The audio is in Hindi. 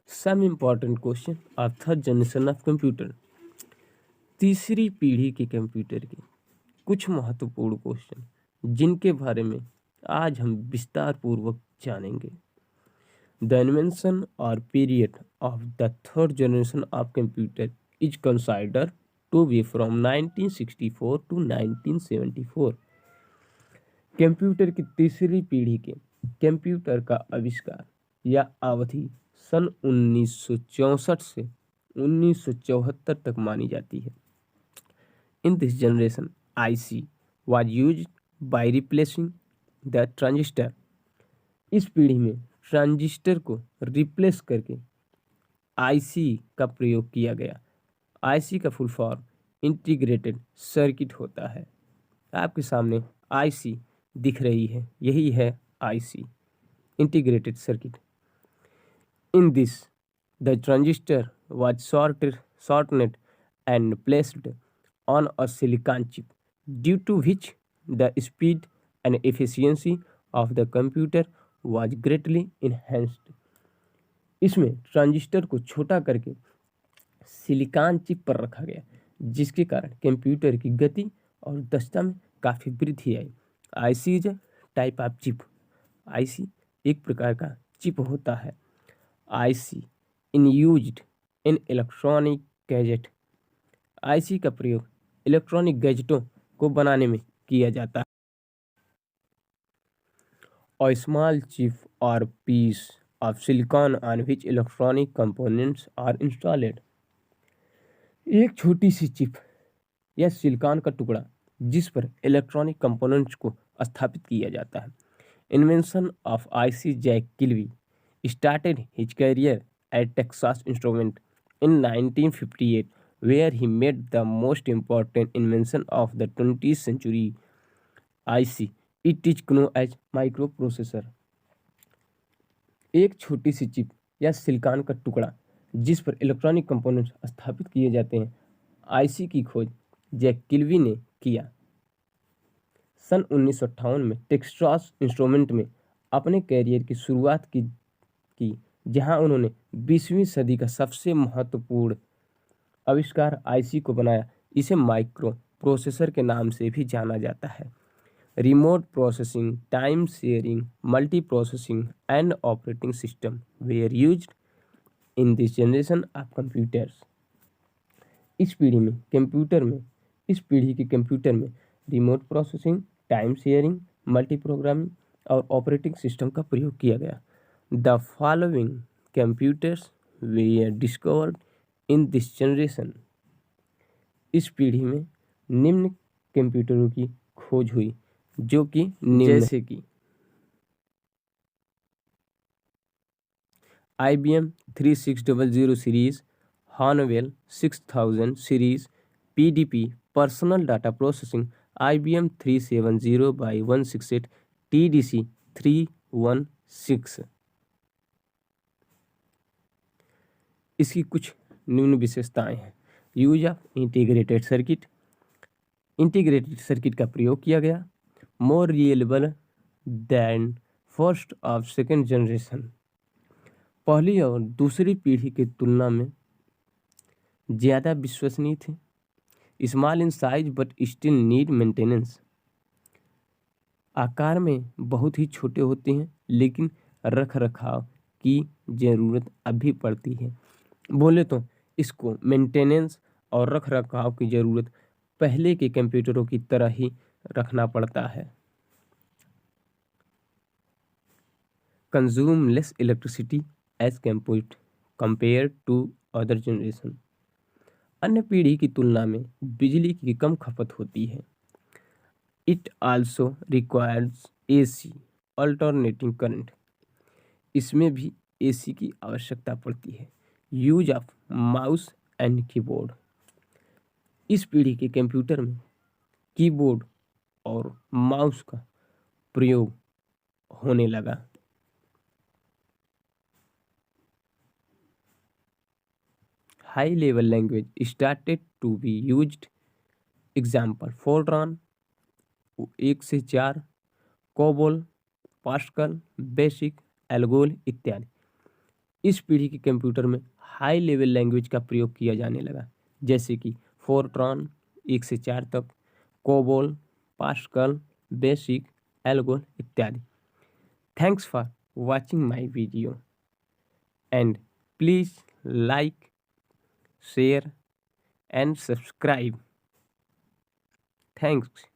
Some important question of third generation of computer. तीसरी पीढ़ी के कंप्यूटर के कुछ महत्वपूर्ण क्वेश्चन जिनके बारे में आज हम विस्तार पूर्वक जानेंगे। द इन्वेंशन और period of the third generation of computer is consider to be from 1964 to 1974। Computer की तीसरी पीढ़ी के कंप्यूटर का आविष्कार या अवधि सन 1964 से 1974 तक मानी जाती है। इन this generation IC was used by replacing the transistor। इस पीढ़ी में ट्रांजिस्टर को रिप्लेस करके IC का प्रयोग किया गया। IC का फुल फॉर्म इंटीग्रेटेड सर्किट होता है। आपके सामने IC दिख रही है, यही है IC integrated circuit. In this, the transistor was shortened and placed on a silicon chip, due to which the speed and efficiency of the computer was greatly enhanced। इसमें ट्रांजिस्टर को छोटा करके सिलिकॉन चिप पर रखा गया, जिसके कारण कंप्यूटर की गति और दक्षता में काफ़ी वृद्धि आई। IC is type of chip. IC एक प्रकार का चिप होता है। IC in used in electronic gadget. IC का प्रयोग इलेक्ट्रॉनिक गैजेटों को बनाने में किया जाता है। A small chip or piece of silicon on which electronic components are installed। एक छोटी सी चिप या सिलिकॉन का टुकड़ा जिस पर इलेक्ट्रॉनिक कंपोनेंट्स को स्थापित किया जाता है। Invention of IC Jack Kilby started his career at Texas Instruments in 1958, where he made the most important invention of the 20th century, IC। It is known as microprocessor। एक छोटी सी चिप या सिलिकॉन का टुकड़ा जिस पर इलेक्ट्रॉनिक कंपोनेंट्स स्थापित किए जाते हैं, IC की खोज जैक किल्वी ने किया। सन 1958 में टेक्सास इंस्ट्रूमेंट में अपने कैरियर की शुरुआत की जहां उन्होंने 20वीं सदी का सबसे महत्वपूर्ण आविष्कार IC को बनाया। इसे माइक्रो प्रोसेसर के नाम से भी जाना जाता है। Remote processing, time sharing, multi processing and operating system were used in this generation of computers. इस पीढ़ी के कंप्यूटर में remote processing, time sharing, multi programming और ऑपरेटिंग सिस्टम का प्रयोग किया गया। The following computers were discovered in this generation। इस पीढ़ी में निम्न कंप्यूटरों की खोज हुई जो कि जैसे कि IBM 3600 series, Honeywell 6000 series, PDP personal data processing, IBM 370x168, TDC 316। इसकी कुछ निम्न विशेषताएं हैं। Use of integrated circuit. Integrated circuit का प्रयोग किया गया। मोर रिलायबल दैन फर्स्ट और सेकेंड जनरेशन। पहली और दूसरी पीढ़ी की तुलना में ज़्यादा विश्वसनीय थे। Small in size but still need maintenance. आकार में बहुत ही छोटे होते हैं लेकिन रख रखाव की ज़रूरत अभी पड़ती है। बोले तो इसको मेंटेनेंस और रख रखाव की ज़रूरत पहले के कंप्यूटरों की तरह ही रखना पड़ता है। Consume less electricity as compare to other generation. अन्य पीढ़ी की तुलना में बिजली की कम खपत होती है। It also requires AC alternating current. इसमें भी AC की आवश्यकता पड़ती है। Use of mouse and keyboard. इस पीढ़ी के कंप्यूटर में कीबोर्ड और माउस का प्रयोग होने लगा। High level language started to be used. Example Fortran 1 से 4, कोबोल, पास्कल, बेसिक, एल्गोल इत्यादि। इस पीढ़ी के कंप्यूटर में हाई लेवल लैंग्वेज का प्रयोग किया जाने लगा, जैसे कि फोर्ट्रॉन 1 से 4 तक, कोबोल, पास्कल, बेसिक, एल्गोल इत्यादि। Thanks for watching my video and please like, share and subscribe. Thanks.